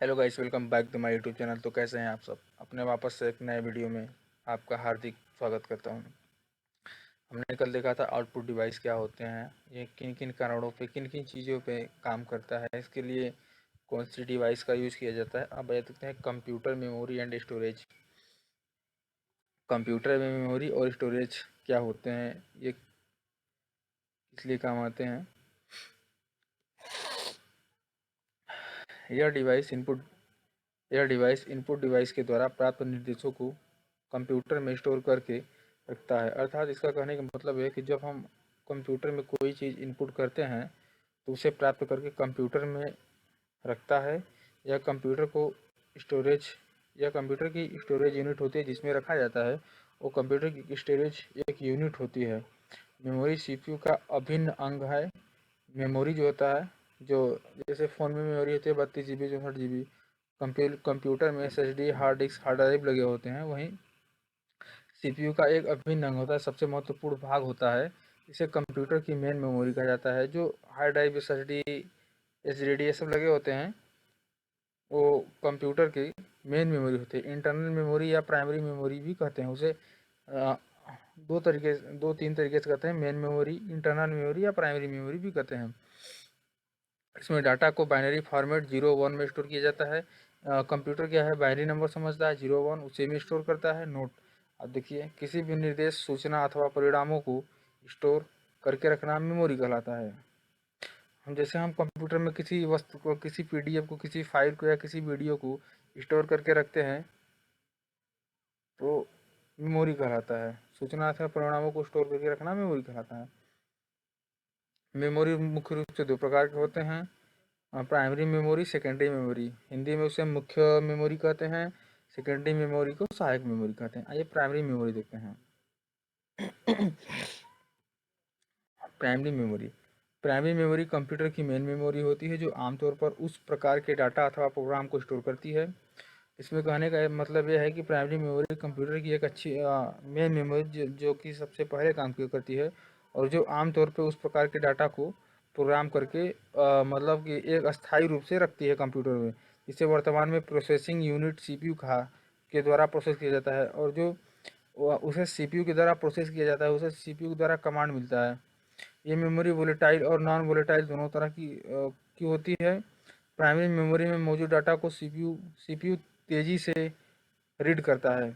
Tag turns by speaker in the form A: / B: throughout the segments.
A: Hello guys, welcome back to my YouTube channel. तो कैसे हैं आप सब? अपने वापस से एक नए वीडियो में आपका हार्दिक स्वागत करता हूं। हमने कल देखा था आउटपुट डिवाइस क्या होते हैं, ये किन किन कारणों पे, किन किन चीज़ों पे काम करता है, इसके लिए कौन सी डिवाइस का यूज़ किया जाता है। अब बता देखते हैं computer memory and storage. Computer में मेमोरी और स्टोरेज क्या होते हैं, ये किस लिए काम आते हैं। यह डिवाइस इनपुट यह डिवाइस इनपुट डिवाइस के द्वारा प्राप्त निर्देशों को कंप्यूटर में स्टोर करके रखता है। अर्थात इसका कहने का मतलब है कि जब हम कंप्यूटर में कोई चीज़ इनपुट करते हैं तो उसे प्राप्त करके कंप्यूटर में रखता है। या कंप्यूटर को स्टोरेज या कंप्यूटर की स्टोरेज यूनिट होती है जिसमें रखा जाता है। वो कंप्यूटर की स्टोरेज एक यूनिट होती है। मेमोरी सीपीयू का अभिन्न अंग है। मेमोरी जो होता है, जो जैसे फ़ोन में मेमोरी होती है 32 GB 64 GB, कंप्यूटर में SSD, hard disk, hard drive लगे होते हैं। वहीं सीपीयू का एक अभिन्न अंग होता है, सबसे महत्वपूर्ण भाग होता है। इसे कंप्यूटर की मेन मेमोरी कहा जाता है। जो हार्ड ड्राइव, एसएसडी, एचडीडी ये सब लगे होते हैं, वो कंप्यूटर की मेन मेमोरी होती है। इंटरनल मेमोरी या प्राइमरी मेमोरी भी कहते हैं उसे। अ, दो तीन तरीके से कहते हैं। मेन मेमोरी, इंटरनल मेमोरी या प्राइमरी मेमोरी भी कहते हैं। इसमें डाटा को बाइनरी फॉर्मेट 0 1 में स्टोर किया जाता है। कंप्यूटर क्या है, बाइनरी नंबर समझता है, 0 1 उसे में स्टोर करता है। नोट, अब देखिए, किसी भी निर्देश, सूचना अथवा परिणामों को स्टोर करके रखना मेमोरी कहलाता है। हम जैसे हम कंप्यूटर में किसी वस्तु को, किसी पीडीएफ को, किसी फाइल को या किसी वीडियो को स्टोर करके रखते हैं तो मेमोरी कहलाता है। सूचना अथवा परिणामों को स्टोर करके रखना मेमोरी कहलाता है। मेमोरी मुख्य रूप से दो प्रकार के होते हैं, primary memory, secondary memory. Hindi में उसे मुख्य मेमोरी कहते हैं, सेकेंडरी मेमोरी को सहायक मेमोरी कहते हैं। आइए प्राइमरी मेमोरी देखते हैं। Primary memory primary memory computer की मेन मेमोरी होती है, जो आमतौर पर उस प्रकार के डाटा अथवा प्रोग्राम को स्टोर करती है। इसमें कहने का मतलब यह है कि प्राइमरी मेमोरी कंप्यूटर की एक अच्छी मेन मेमोरी जो कि सबसे पहले काम किया करती है, और जो आमतौर पर उस प्रकार के डाटा को प्रोग्राम करके मतलब कि एक अस्थायी रूप से रखती है कंप्यूटर में। इसे वर्तमान में प्रोसेसिंग यूनिट सीपीयू कहा के द्वारा प्रोसेस किया जाता है, और जो उसे सीपीयू के द्वारा प्रोसेस किया जाता है उसे सीपीयू के द्वारा कमांड मिलता है। ये मेमोरी वोलेटाइल और नॉन वोलेटाइल दोनों तरह की होती है। प्राइमरी मेमोरी में मौजूद डाटा को सीपीयू तेजी से रीड करता है।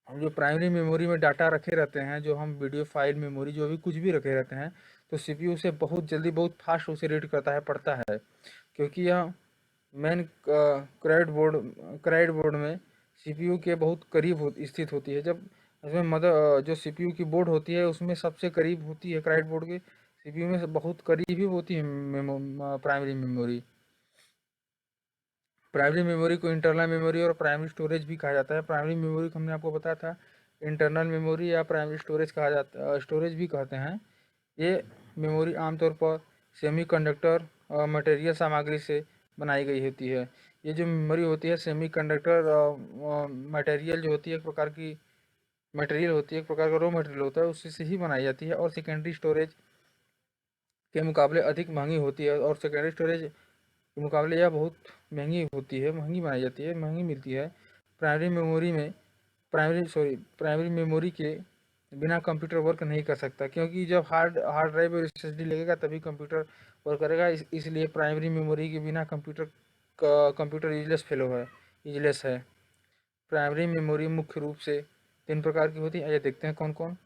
A: हम जो प्राइमरी मेमोरी में डाटा रखे रहते हैं, जो हम वीडियो फाइल, मेमोरी, जो भी कुछ भी रखे रहते हैं, तो सीपीयू से बहुत जल्दी, बहुत फास्ट उसे रीड करता है, पढ़ता है। क्योंकि यह मेन क्राइड बोर्ड में सीपीयू के बहुत करीब स्थित होती है। जब इसमें मदर जो सीपीयू की बोर्ड होती है उसमें सबसे करीब होती है, क्राइड बोर्ड के सीपीयू में से बहुत करीब ही होती है प्राइमरी मेमोरी। प्राइमरी मेमोरी को इंटरनल मेमोरी और प्राइमरी स्टोरेज भी कहा जाता है। प्राइमरी मेमोरी को हमने आपको बताया था, इंटरनल मेमोरी या प्राइमरी स्टोरेज कहा जाता, स्टोरेज भी कहते हैं। ये मेमोरी आमतौर पर सेमीकंडक्टर मटेरियल सामग्री से बनाई गई होती है। ये जो मेमोरी होती है, सेमीकंडक्टर मटेरियल जो होती है, एक प्रकार की मटेरियल होती है, एक प्रकार का रॉ मटेरियल होता है, उसी से ही बनाई जाती है, और सेकेंडरी स्टोरेज के मुकाबले अधिक महंगी होती है। और सेकेंडरी स्टोरेज के मुकाबले यह बहुत महंगी होती है, महंगी बनाई जाती है, महंगी मिलती है। प्राइमरी मेमोरी में प्राइमरी मेमोरी के बिना कंप्यूटर वर्क नहीं कर सकता, क्योंकि जब हार्ड हार्ड ड्राइव और एसएसडी लगेगा तभी कंप्यूटर वर्क करेगा। इसलिए प्राइमरी मेमोरी के बिना कंप्यूटर यूजलेस है। प्राइमरी मेमोरी मुख्य रूप से 3 प्रकार की होती है। आइए देखते हैं कौन कौन।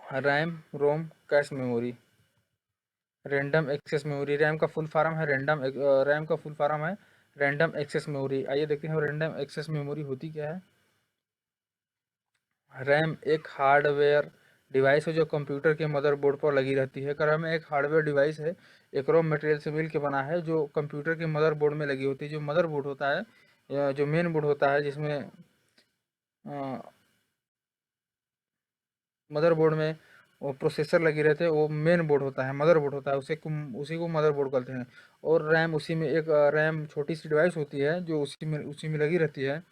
A: RAM, ROM, cache memory. Random access memory, RAM का फुल फॉर्म है रैंडम एक्सेस मेमोरी। आइए देखते हैं रैंडम एक्सेस मेमोरी होती क्या है। रैम एक हार्डवेयर डिवाइस है जो कंप्यूटर के मदरबोर्ड पर लगी रहती है। रैम एक हार्डवेयर डिवाइस है, एक रॉ मटेरियल से मिल के बना है, जो कंप्यूटर के मदरबोर्ड में लगी होती है। जो मदरबोर्ड होता है, या जो मेन बोर्ड होता है, जिसमें मदरबोर्ड में वो प्रोसेसर लगी रहते हैं, वो मेन बोर्ड होता है, मदरबोर्ड होता है, उसी को मदरबोर्ड कहते हैं। और रैम उसी में एक रैम छोटी सी डिवाइस होती है जो उसी में लगी रहती है,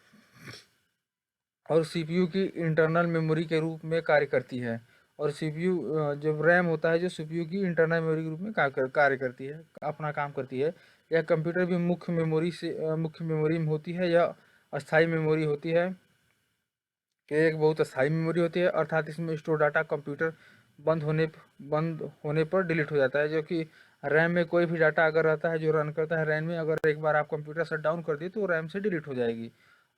A: और सीपीयू की इंटरनल मेमोरी के रूप में कार्य करती है। और सीपीयू जब रैम होता है, जो सीपीयू की इंटरनल मेमोरी के रूप में कार्य करती है, अपना काम करती है। यह कंप्यूटर भी मुख्य मेमोरी में होती है या अस्थायी मेमोरी होती है कि एक बहुत अस्थायी मेमोरी होती है, अर्थात इसमें स्टोर डाटा कंप्यूटर बंद होने पर डिलीट हो जाता है। जो कि रैम में कोई भी डाटा अगर रहता है जो रन करता है रैम में, अगर एक बार आप कंप्यूटर शट डाउन कर दिए तो रैम से डिलीट हो जाएगी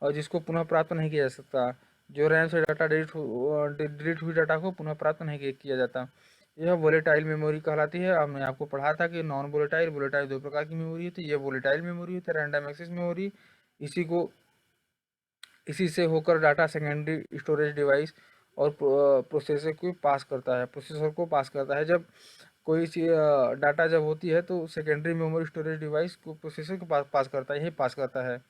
A: और जिसको पुनः प्राप्त नहीं किया जा सकता। जो रैम से डाटा डिलीट हुई डाटा को पुनः प्राप्त नहीं किया जाता। यह वोलेटाइल मेमोरी कहलाती है। अब मैं आपको पढ़ा था कि नॉन वोलेटाइल वोलेटाइल दो प्रकार की मेमोरी होती है। ये वोलेटाइल मेमोरी होती है, रैंडम एक्सेस मेमोरी। इसी को इसी से होकर डाटा सेकेंडरी स्टोरेज डिवाइस और प्रोसेसर को पास करता है। जब कोई सी डाटा जब होती है तो सेकेंडरी मेमोरी स्टोरेज डिवाइस को प्रोसेसर को पास करता है, यही पास करता है।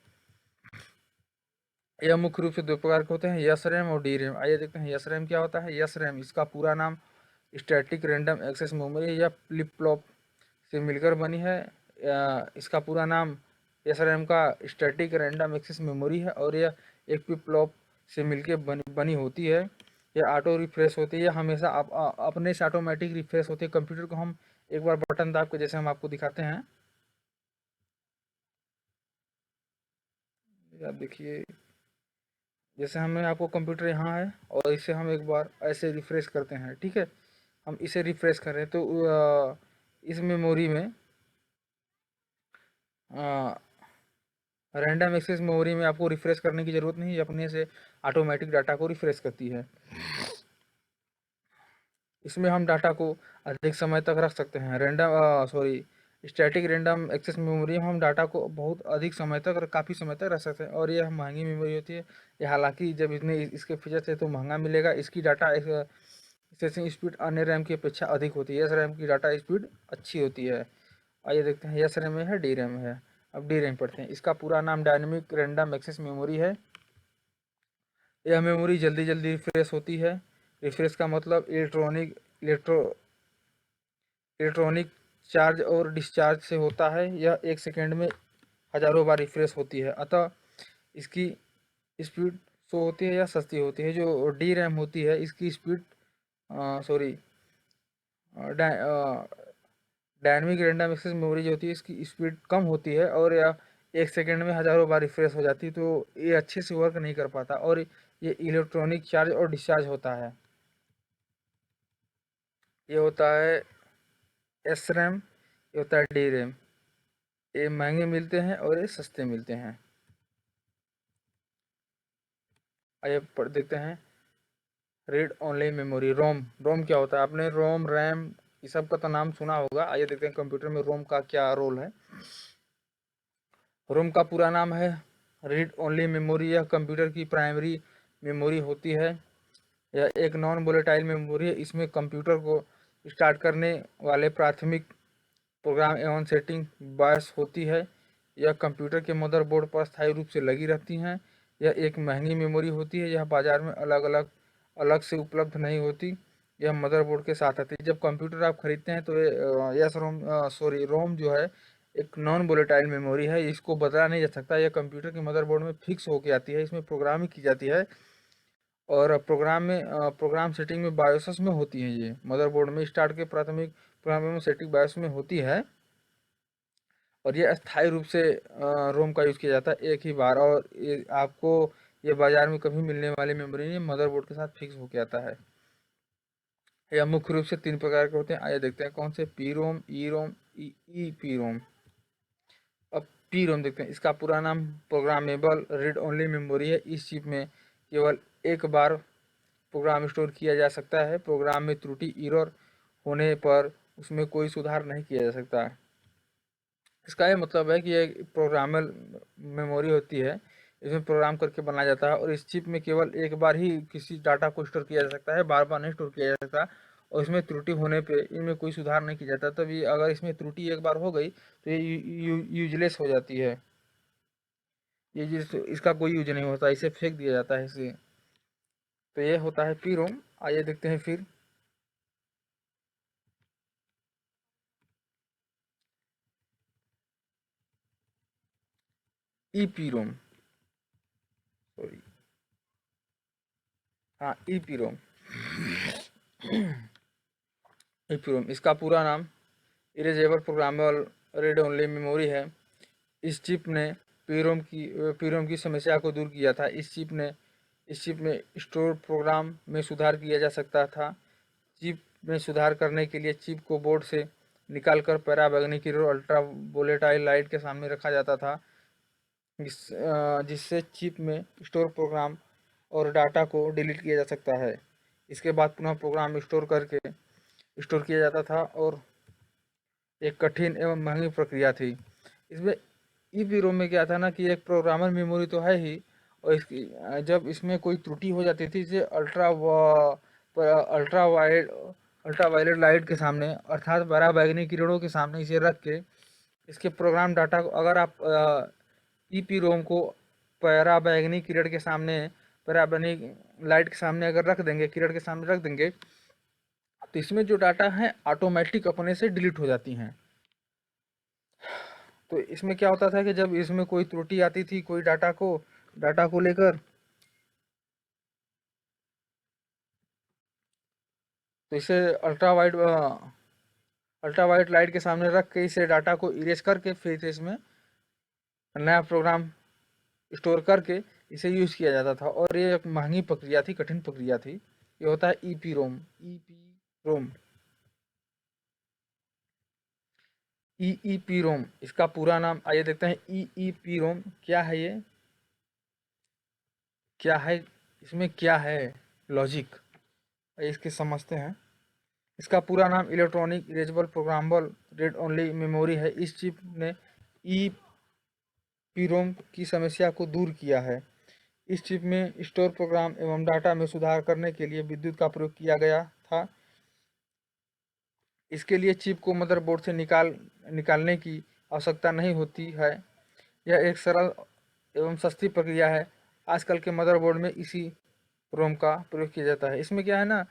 A: यह मुख्य रूप से दो प्रकार के होते हैं, यस रैम और डी रैम। आइए देखते हैं यस रैम क्या होता है। यस रैम, इसका पूरा नाम स्टैटिक रैंडम एक्सेस मेमोरी या फ्लिप फ्लॉप से मिलकर बनी है। इसका पूरा नाम एस रैम का स्टैटिक रैंडम एक्सेस मेमोरी है और यह एक फ्लिप फ्लॉप से मिलकर बनी होती है। यह ऑटो रिफ्रेश होती है, यह हमेशा अपने से ऑटोमेटिक रिफ्रेश होती है। कंप्यूटर को हम एक बार बटन दाब के, जैसे हम आपको दिखाते हैं, आप देखिए, जैसे हमें आपको कंप्यूटर यहाँ है और इसे हम एक बार ऐसे रिफ्रेश करते हैं, ठीक है, हम इसे रिफ्रेश कर रहे हैं तो इस मेमोरी में रैंडम एक्सेस मेमोरी में आपको रिफ्रेश करने की ज़रूरत नहीं है, अपने से ऑटोमेटिक डाटा को रिफ्रेश करती है। इसमें हम डाटा को अधिक समय तक रख सकते हैं। स्टैटिक रैंडम एक्सेस मेमोरी में हम डाटा को बहुत अधिक समय तक और काफ़ी समय तक रख सकते हैं और यह महंगी मेमोरी होती है। ये हालांकि जब इसके फीचर्स है तो महंगा मिलेगा। इसकी डाटा प्रोसेसिंग स्पीड अन्य रैम की अपेक्षा अधिक होती है। यस रैम की डाटा स्पीड अच्छी होती है। आइए देखते हैं यस रैम में है, डी रैम है। अब डी रैम पढ़ते हैं। इसका पूरा नाम डायनेमिक रैंडम एक्सेस मेमोरी है। यह मेमोरी जल्दी जल्दी रिफ्रेश होती है। रिफ्रेश का मतलब इलेक्ट्रॉनिक चार्ज और डिस्चार्ज से होता है। यह एक सेकेंड में हजारों बार रिफ्रेश होती है, अतः इसकी स्पीड सो होती है या सस्ती होती है। जो डी रैम होती है इसकी speed sorry dynamic random access memory जो होती है इसकी स्पीड कम होती है और यह एक सेकेंड में हजारों बार रिफ्रेश हो जाती है, तो ये अच्छे से वर्क नहीं कर पाता और ये इलेक्ट्रॉनिक चार्ज और डिस्चार्ज होता है। ये होता है एस रैम, ये होता है डी रैम। ये महंगे मिलते हैं और ये सस्ते मिलते हैं। आइए पढ़ देखते हैं रीड ओनली मेमोरी, रोम। रोम क्या होता है? आपने रोम, रैम, ये सब का तो नाम सुना होगा। आइए देखते हैं कंप्यूटर में रोम का क्या रोल है। रोम का पूरा नाम है रीड ओनली मेमोरी। यह कंप्यूटर की प्राइमरी मेमोरी होती है। यह एक नॉन वोलेटाइल मेमोरी है। इसमें कंप्यूटर को स्टार्ट करने वाले प्राथमिक प्रोग्राम एवं सेटिंग बायस होती है। यह कंप्यूटर के मदरबोर्ड पर स्थायी रूप से लगी रहती हैं। यह एक महंगी मेमोरी होती है। यह बाजार में अलग से उपलब्ध नहीं होती। यह मदरबोर्ड के साथ आती है। जब कंप्यूटर आप खरीदते हैं तो ये यस रोम रोम जो है एक नॉन वोलेटाइल मेमोरी है। इसको बदला नहीं जा सकता। यह कंप्यूटर के मदरबोर्ड में फिक्स होके आती है। इसमें प्रोग्रामिंग की जाती है और प्रोग्राम सेटिंग में बायोस में होती है। ये मदरबोर्ड में स्टार्ट के प्राथमिक प्रोग्राम में सेटिंग बायोस में होती है और ये अस्थायी रूप से रोम का यूज़ किया जाता है एक ही बार। और ये आपको ये बाजार में कभी मिलने वाली मेमोरी नहीं, मदरबोर्ड के साथ फिक्स होके आता है। यह मुख्य रूप से 3 प्रकार के होते हैं। आइए देखते हैं कौन से। पी रोम, ई रोम, ई पी रोम। अब पी रोम देखते हैं। इसका पूरा नाम प्रोग्रामेबल रीड ओनली मेमोरी है। इस चिप में केवल एक बार प्रोग्राम स्टोर किया जा सकता है। प्रोग्राम में त्रुटि एरर होने पर उसमें कोई सुधार नहीं किया जा सकता। इसका ये मतलब है कि ये प्रोग्रामल मेमोरी होती है, इसमें प्रोग्राम करके बनाया जाता है और इस चिप में केवल एक बार ही किसी डाटा को स्टोर किया जा सकता है, बार बार नहीं स्टोर किया जा सकता। और इसमें त्रुटि होने पे इनमें कोई सुधार नहीं किया जाता। तभी अगर इसमें त्रुटि एक बार हो गई तो ये यूजलेस हो जाती है। इसका कोई यूज नहीं होता, इसे फेंक दिया जाता है इसे। तो ये होता है पी रोम। आइए देखते हैं फिर ई पी रोम, सॉरी, हाँ E P ROM. E P ROM, इसका पूरा नाम erasable programmable read only memory है। इस चिप ने पीरोम की समस्या को दूर किया था। इस चिप में स्टोर प्रोग्राम में सुधार किया जा सकता था। चिप में सुधार करने के लिए चिप को बोर्ड से निकालकर पराबैंगनी किरण और अल्ट्रा वोलेटाइल लाइट के सामने रखा जाता था, जिससे चिप में स्टोर प्रोग्राम और डाटा को डिलीट किया जा सकता है। इसके बाद पुनः प्रोग्राम स्टोर किया जाता था और एक कठिन एवं महंगी प्रक्रिया थी। इसमें ईपीरोम में क्या था ना कि एक प्रोग्रामर मेमोरी तो है ही, और इसकी जब इसमें कोई त्रुटि हो जाती थी, इसे ultra wide ultraviolet light के सामने अर्थात पराबैंगनी किरणों के सामने इसे रख के इसके प्रोग्राम डाटा को, अगर आप ईपीरोम को पराबैंगनी किरण के सामने, पराबैंगनी लाइट के सामने अगर रख देंगे, किरण के सामने रख देंगे, तो इसमें जो डाटा है ऑटोमेटिक अपने से डिलीट हो जाती हैं। तो इसमें क्या होता था कि जब इसमें कोई त्रुटि आती थी कोई डाटा को लेकर, तो इसे अल्ट्रा वाइट लाइट के सामने रख के इसे डाटा को इरेज करके फिर से इसमें नया प्रोग्राम स्टोर करके इसे यूज किया जाता था। और ये एक महंगी प्रक्रिया थी, कठिन प्रक्रिया थी। ये होता है ईपीरोम। ईईपीरोम इसका पूरा नाम, आइए देखते हैं ईईपीरोम क्या है। ये क्या है, इसमें क्या है लॉजिक, इसके समझते हैं। इसका पूरा नाम electronic erasable programmable read only memory है। इस चिप ने ई पीरोम की समस्या को दूर किया है। इस चिप में स्टोर प्रोग्राम एवं डाटा में सुधार करने के लिए विद्युत का प्रयोग किया गया था। इसके लिए चिप को मदरबोर्ड से निकालने की आवश्यकता नहीं होती है। यह एक सरल एवं सस्ती प्रक्रिया है। आजकल के मदरबोर्ड में इसी रोम का प्रयोग किया जाता है। इसमें क्या है ना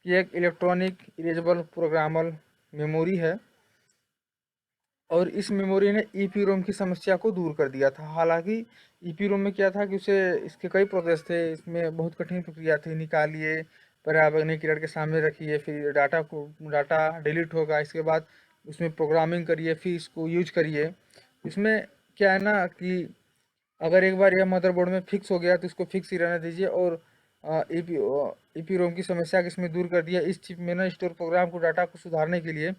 A: कि एक इलेक्ट्रॉनिक इरेजेबल प्रोग्रामेबल मेमोरी है, और इस मेमोरी ने ईपीरोम की समस्या को दूर कर दिया था। हालांकि ईपीरोम में क्या था कि उसे इसके कई प्रोसेस थे, इसमें बहुत कठिन प्रक्रिया थी। निकालिए, पराबैंगनी किरण के सामने रखिए, फिर डाटा डिलीट होगा, इसके बाद उसमें प्रोग्रामिंग करिए, फिर इसको यूज करिए। इसमें क्या है ना कि अगर एक बार यह मदरबोर्ड में फिक्स हो गया तो इसको फिक्स ही रहने दीजिए। और ईपीरोम की समस्या को इसमें दूर कर दिया। इस चिप में ना स्टोर प्रोग्राम को डाटा को सुधारने के लिए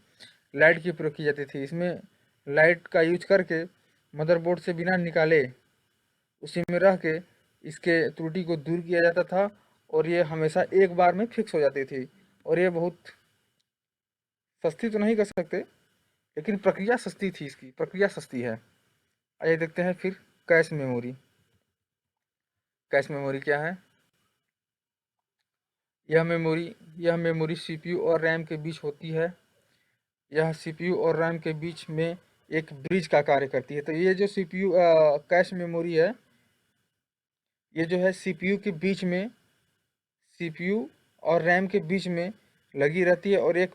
A: लाइट की प्रयोग की जाती थी। इसमें लाइट का यूज करके मदरबोर्ड से बिना निकाले उसी में रह के इसके त्रुटि को दूर किया जाता था, और ये हमेशा एक बार में फिक्स हो जाती थी। और ये बहुत सस्ती तो नहीं कर सकते, लेकिन प्रक्रिया सस्ती थी, इसकी प्रक्रिया सस्ती है। आइए देखते हैं फिर कैश मेमोरी। कैश मेमोरी क्या है? यह मेमोरी सीपीयू और रैम के बीच होती है। यह सीपीयू और रैम के बीच में एक ब्रिज का कार्य करती है। तो ये जो सीपीयू कैश मेमोरी है, ये जो है सीपीयू और रैम के बीच में लगी रहती है, और एक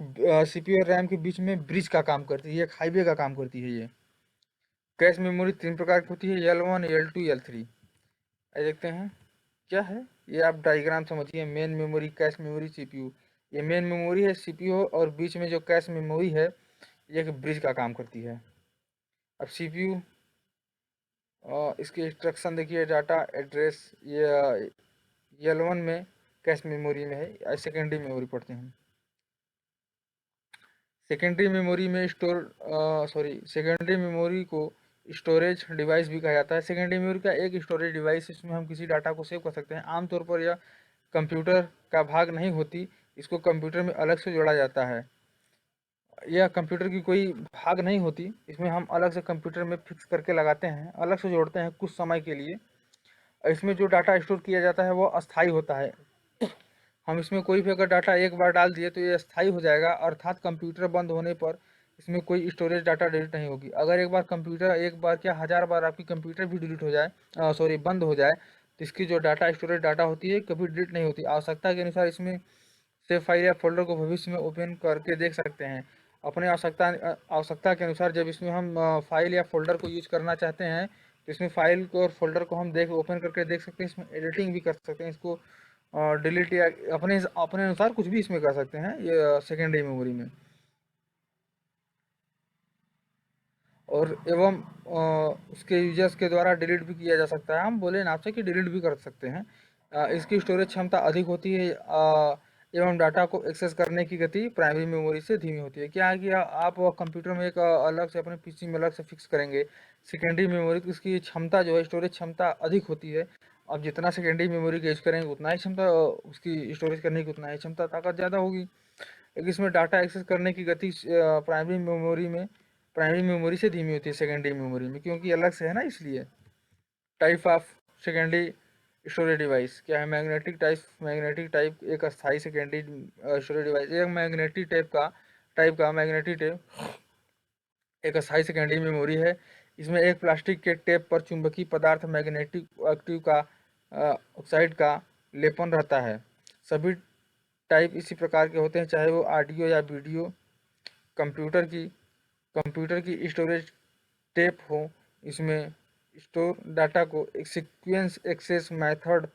A: सीपीयू और रैम के बीच में ब्रिज का काम करती है, एक हाईवे का काम करती है। ये कैश मेमोरी 3 प्रकार की होती है, L1, L2, L3। देखते हैं क्या है ये, आप डायग्राम समझिए। Main memory, cache memory, CPU. ये मेन मेमोरी है सीपीयू, और बीच में जो कैश मेमोरी है ये एक ब्रिज का काम करती है। अब सीपीयू, इसके इंस्ट्रक्शन देखिए, डाटा एड्रेस, ये L1 में कैश मेमोरी में है। सेकेंडरी मेमोरी पढ़ते हैं। सेकेंडरी मेमोरी को स्टोरेज डिवाइस भी कहा जाता है। सेकेंडरी मेमोरी का एक स्टोरेज डिवाइस, इसमें हम किसी डाटा को सेव कर सकते हैं। आमतौर पर यह कंप्यूटर का भाग नहीं होती, इसको कंप्यूटर में अलग से जोड़ा जाता है। यह कंप्यूटर की कोई भाग नहीं होती, इसमें हम अलग से कंप्यूटर में फिक्स करके लगाते हैं, अलग से जोड़ते हैं कुछ समय के लिए। इसमें जो डाटा स्टोर किया जाता है वो अस्थायी होता है। हम इसमें कोई भी अगर डाटा एक बार डाल दिए तो ये अस्थायी हो जाएगा, अर्थात कंप्यूटर बंद होने पर इसमें कोई स्टोरेज डाटा डिलीट नहीं होगी। अगर एक बार क्या 1000 बार आपकी कंप्यूटर भी डिलीट हो जाए, बंद हो जाए, तो इसकी जो स्टोरेज डाटा होती है कभी डिलीट नहीं होती। आवश्यकता के अनुसार इसमें सेव फाइल या फोल्डर को भविष्य में ओपन करके देख सकते हैं। अपने आवश्यकता के अनुसार जब इसमें हम फाइल या फोल्डर को यूज करना चाहते हैं, तो इसमें फाइल को और फोल्डर को हम ओपन करके देख सकते हैं। इसमें एडिटिंग भी कर सकते हैं, इसको डिलीट या अपने अपने अनुसार कुछ भी इसमें कर सकते हैं ये सेकेंडरी मेमोरी में। और एवं उसके यूजर्स के द्वारा डिलीट भी किया जा सकता है। हम बोले ना आपसे कि डिलीट भी कर सकते हैं। इसकी स्टोरेज क्षमता अधिक होती है एवं डाटा को एक्सेस करने की गति प्राइमरी मेमोरी से धीमी होती है। क्या है कि आप कंप्यूटर में एक अलग से अपने पीसी में अलग से फिक्स करेंगे सेकेंडरी मेमोरी, तो इसकी क्षमता जो है स्टोरेज क्षमता अधिक होती है। अब जितना सेकेंडरी मेमोरी का यूज करेंगे उतना ही क्षमता उसकी स्टोरेज करने की उतना ही क्षमता ताकत ज़्यादा होगी। लेकिन इसमें डाटा एक्सेस करने की गति प्राइमरी मेमोरी से धीमी होती है सेकेंडरी मेमोरी में, क्योंकि अलग से है ना, इसलिए। Type of secondary storage device क्या है? मैग्नेटिक टाइप एक अस्थायी सेकेंडरी स्टोरेज डिवाइस। एक मैग्नेटिक टाइप एक अस्थायी सेकेंडरी मेमोरी है। इसमें एक प्लास्टिक के टेप पर चुंबकीय पदार्थ मैग्नेटिक एक्टिव का ऑक्साइड का लेपन रहता है। सभी टाइप इसी प्रकार के होते हैं, चाहे वो ऑडियो या वीडियो। कंप्यूटर की स्टोरेज टेप हो। इसमें स्टोर डाटा को एक सीक्वेंस एक्सेस मेथड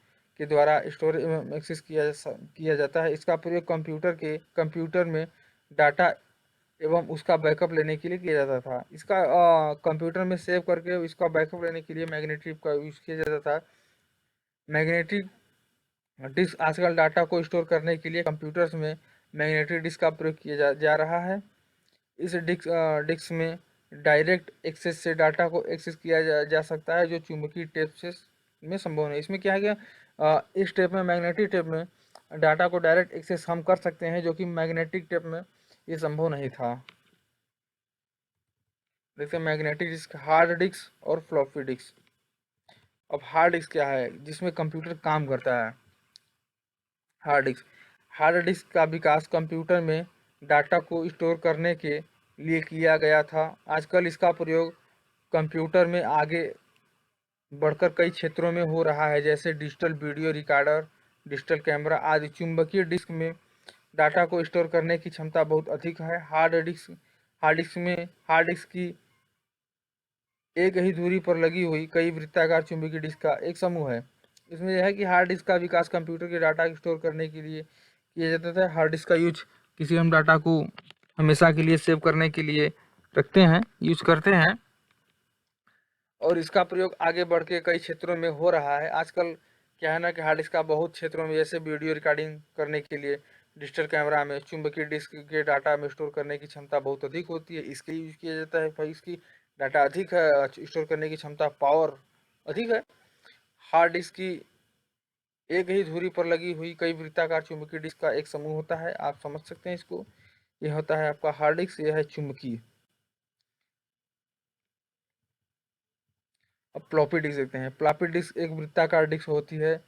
A: के द्वारा स्टोर एवं एक्सेस किया जाता है। इसका प्रयोग कंप्यूटर में डाटा एवं उसका बैकअप लेने के लिए किया जाता था। इसका कंप्यूटर में सेव करके इसका बैकअप लेने के लिए मैग्नेटिक का यूज़ किया जाता था। मैग्नेटिक डिस्क आजकल डाटा को स्टोर करने के लिए कंप्यूटर्स में मैग्नेटिक डिस्क का प्रयोग किया जा रहा है। इस डिस्क में डायरेक्ट एक्सेस से डाटा को एक्सेस किया जा सकता है, जो चुंबकीय टेप से में संभव नहीं। इसमें क्या है कि इस टेप में मैग्नेटिक टेप में डाटा को डायरेक्ट एक्सेस हम कर सकते हैं, जो कि मैग्नेटिक टेप में ये संभव नहीं था। जैसे मैग्नेटिक डिस्क, हार्ड डिस्क और फ्लॉपी डिस्क। अब हार्ड डिस्क क्या है? जिसमें कंप्यूटर काम करता है। हार्ड डिस्क का विकास कंप्यूटर में डाटा को स्टोर करने के लिए किया गया था। आजकल इसका प्रयोग कंप्यूटर में आगे बढ़कर कई क्षेत्रों में हो रहा है, जैसे digital video recorder, digital camera आदि। चुंबकीय डिस्क में डाटा को स्टोर करने की क्षमता बहुत अधिक है। हार्ड डिस्क की एक ही दूरी पर लगी हुई कई वृत्ताकार चुंबकीय डिस्क का एक समूह है। इसमें यह है कि हार्ड डिस्क का विकास कंप्यूटर के डाटा को स्टोर करने के लिए किया जाता था। हार्ड डिस्क का यूज किसी हम डाटा को हमेशा के लिए सेव करने के लिए रखते हैं, यूज करते हैं, और इसका प्रयोग आगे बढ़ के कई क्षेत्रों में हो रहा है। आजकल क्या है ना कि हार्ड डिस्क का बहुत क्षेत्रों में, जैसे वीडियो रिकॉर्डिंग करने के लिए डिजिटल कैमरा में चुंबकीय डिस्क के डाटा में स्टोर करने की क्षमता बहुत अधिक होती है, इसके यूज किया जाता है। भाई इसकी डाटा अधिक है, स्टोर करने की क्षमता पावर अधिक है। हार्ड डिस्क की एक ही धुरी पर लगी हुई कई वृत्ताकार चुंबकीय डिस्क का एक समूह होता है। आप समझ सकते हैं इसको। यह होता है आपका हार्ड डिस्क, यह है चुंबकीय। अब फ्लॉपी डिस्क देखते हैं। फ्लॉपी डिस्क एक वृत्ताकार डिस्क होती है,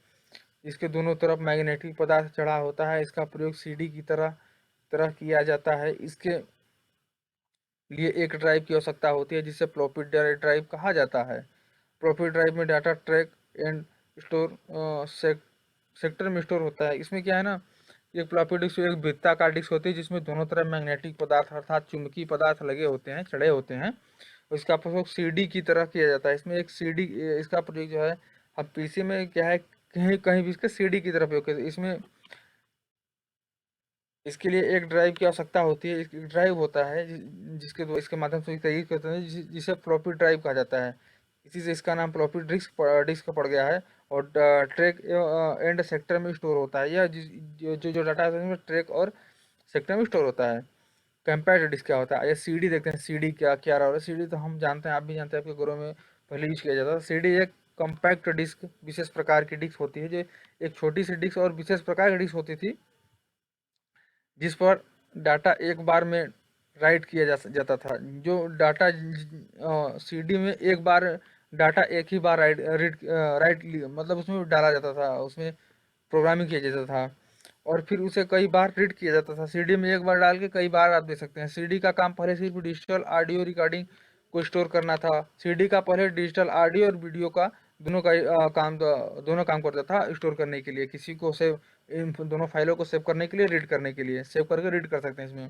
A: इसके दोनों तरफ मैग्नेटिक पदार्थ चढ़ा होता है। इसका प्रयोग सीडी की तरह तरह किया जाता है। इसके लिए एक ड्राइव की आवश्यकता होती है, जिसे फ्लॉपी ड्राइव कहा जाता है। फ्लॉपी ड्राइव में data track and store sector में स्टोर होता है। इसमें क्या है ना, एक फ्लॉपी डिस्क एक वृत्ताकार डिस्क होती है, जिसमें दोनों तरफ मैग्नेटिक पदार्थ अर्थात चुंबकीय पदार्थ लगे होते हैं, चढ़े होते हैं। और इसका प्रयोग सीडी की तरह किया जाता है। इसमें एक सीडी, इसका प्रयोग जो है, अब पीसी में क्या है, कहीं कहीं भी इसका सीडी की तरह प्रयोग किया। इसमें इसके लिए एक ड्राइव की आवश्यकता होती है। एक ड्राइव होता है इसके माध्यम से तैयार करते हैं, जिसे फ्लॉपी ड्राइव कहा जाता है। इसी से इसका नाम फ्लॉपी डिस्क पड़ गया है। और ट्रैक एंड सेक्टर में स्टोर होता है। यह जो डाटा है इसमें ट्रैक और सेक्टर में स्टोर होता है। कंपैक्ट डिस्क क्या होता है? ये सीडी देखते हैं। सीडी क्या रहा है? सीडी तो हम जानते हैं, आप भी जानते हैं, आपके घरों में पहले यूज किया जाता था। सीडी एक कॉम्पैक्ट डिस्क, विशेष प्रकार की डिस्क होती है, जो एक छोटी सी डिस्क और विशेष प्रकार की डिस्क होती थी, जिस पर डाटा एक बार में राइट किया जाता था। जो डाटा सीडी में एक बार डाटा एक ही बार राइट मतलब उसमें डाला जाता था, उसमें प्रोग्रामिंग किया जाता था, और फिर उसे कई बार रीड किया जाता था। सीडी में एक बार डाल के कई बार आप दे सकते हैं। सीडी का काम पहले सिर्फ डिजिटल ऑडियो रिकॉर्डिंग को स्टोर करना था। सीडी का पहले डिजिटल ऑडियो और वीडियो का दोनों काम करता था स्टोर करने के लिए। किसी को सेव, इन दोनों फाइलों को सेव करने के लिए, रीड करने के लिए, सेव करके रीड कर सकते हैं इसमें।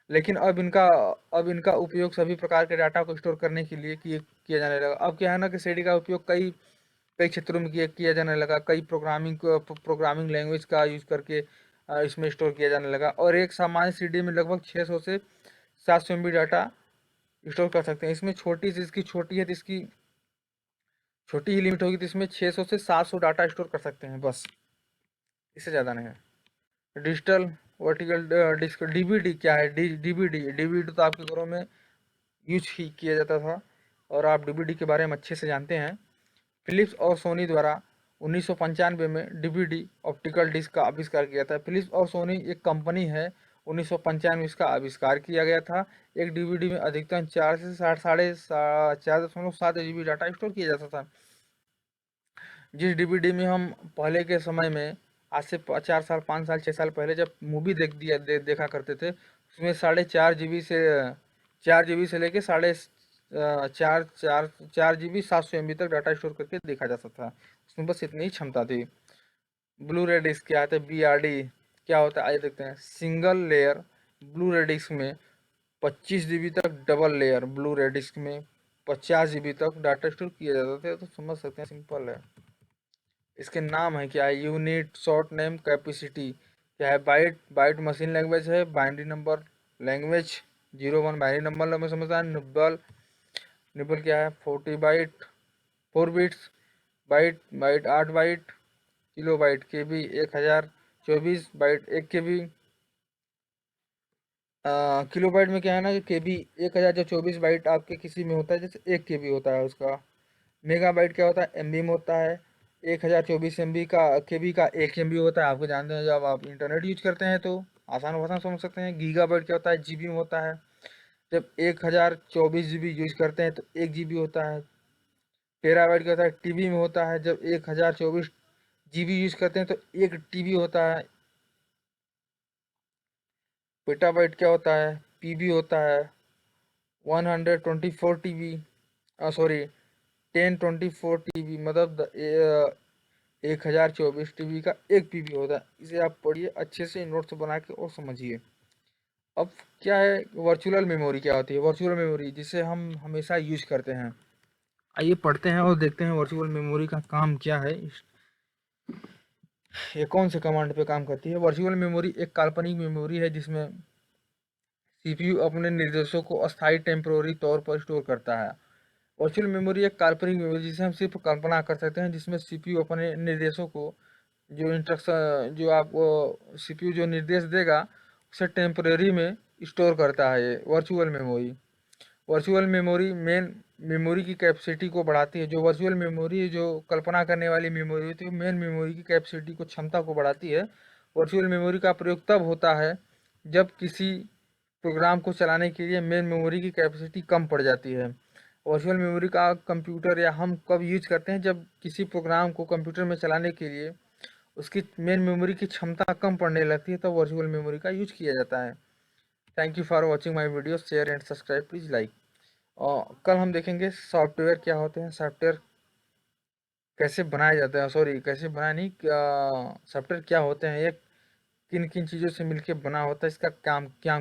A: लेकिन अब इनका उपयोग सभी प्रकार के डाटा को स्टोर करने के लिए किया जाने लगा। अब क्या है ना कि सीडी का उपयोग कई कई क्षेत्रों में किया जाने लगा। कई प्रोग्रामिंग लैंग्वेज का यूज करके इसमें स्टोर किया जाने लगा। और एक सामान्य सीडी में लगभग 600 से 700 MB डाटा स्टोर कर सकते हैं। इसमें छोटी सी इसकी छोटी है तो इसकी छोटी ही लिमिट होगी, तो इसमें 600 से 700 डाटा स्टोर कर सकते हैं बस, इससे ज़्यादा नहीं है। डिजिटल वर्टिकल डिस्क डीवीडी क्या है? डीवीडी डीवीडी तो आपके घरों में यूज ही किया जाता था और आप डीवीडी के बारे में अच्छे से जानते हैं। फिलिप्स और सोनी द्वारा 1995 में डीवीडी ऑप्टिकल डिस्क का आविष्कार किया था। फिलिप्स और सोनी एक कंपनी है, 1995 में इसका आविष्कार किया गया था। एक डीवीडी में अधिकतम 4 से 4.7 GB डाटा स्टोर किया जाता था। जिस डीवीडी में हम पहले के समय में, आज से 4 साल 5 साल 6 साल पहले जब मूवी देखा करते थे, उसमें 4.5 GB से 4 GB से लेके 4.4 GB 700 MB तक डाटा स्टोर करके देखा जा सकता था। उसमें बस इतनी ही क्षमता थी। ब्लू रे डिस्क क्या होता है? BRD क्या होता है? आइए देखते हैं। सिंगल लेयर ब्लू रे डिस्क में 25 GB तक, डबल लेयर ब्लू रे डिस्क में 50 GB तक डाटा स्टोर किया जाता था। तो समझ सकते हैं, सिंपल है। इसके नाम है क्या है? यूनिट शॉर्ट नेम कैपेसिटी क्या है? बाइट बाइट मशीन लैंग्वेज है। Binary number language 01 binary number में समझता है। निब्बल निब्बल क्या है? 40 byte 4 bits. Byte byte 8 byte. Kilobyte KB 1024 byte 1 KB। Kilobyte में क्या है ना, कि KB 1024 बाइट आपके किसी में होता है, जैसे 1 KB होता है उसका। मेगा बाइट क्या होता है? MB में होता है। 1024 MB का KB का 1 MB होता है। आपको जानते हैं, जब आप इंटरनेट यूज करते हैं तो आसान भाषा में समझ सकते हैं। गीगा बाइट क्या होता है? GB में होता है। जब 1024 GB यूज करते हैं तो 1 GB होता है। टेराबाइट क्या होता है? TB में होता है। जब 1024 GB यूज करते हैं तो 1 TB होता है। पेटाबाइट क्या होता है? PB होता है। 124 TB, सॉरी 1024 TB, मतलब 1024 TB का 1 PB होता है। इसे आप पढ़िए अच्छे से, नोट्स बना के और समझिए। अब क्या है वर्चुअल मेमोरी? क्या होती है वर्चुअल मेमोरी? जिसे हम हमेशा यूज करते हैं। आइए पढ़ते हैं और देखते हैं वर्चुअल मेमोरी का काम क्या है, ये कौन से कमांड पे काम करती है। वर्चुअल मेमोरी एक काल्पनिक मेमोरी है जिसमें CPU अपने निर्देशों को अस्थायी टेम्पोररी तौर पर स्टोर करता है। वर्चुअल मेमोरी एक काल्पनिक मेमोरी जिसे हम सिर्फ कल्पना कर सकते हैं, जिसमें CPU अपने निर्देशों को, जो इंस्ट्रक्शन जो आपको CPU जो निर्देश देगा उसे टेम्परेरी में स्टोर करता है। ये virtual memory. Virtual memory main memory की कैपेसिटी को बढ़ाती है। जो वर्चुअल मेमोरी जो कल्पना करने वाली मेमोरी होती है, मेन मेमोरी की कैपेसिटी को, क्षमता को बढ़ाती है। वर्चुअल मेमोरी का प्रयोग तब होता है जब किसी प्रोग्राम को चलाने के लिए मेन मेमोरी की कैपेसिटी कम पड़ जाती है। वर्चुअल मेमोरी का कंप्यूटर या हम कब यूज करते हैं? जब किसी प्रोग्राम को कंप्यूटर में चलाने के लिए उसकी मेन मेमोरी की क्षमता कम पड़ने लगती है, तो वर्चुअल मेमोरी का यूज किया जाता है। Thank you for watching my video. Share and subscribe please like. और कल हम देखेंगे सॉफ्टवेयर क्या होते हैं, सॉफ्टवेयर कैसे बनाए जाते हैं, सॉरी कैसे बनाए नहीं, सॉफ्टवेयर क्या होते हैं, ये किन किन चीज़ों से मिलकर बना होता है, इसका काम क्या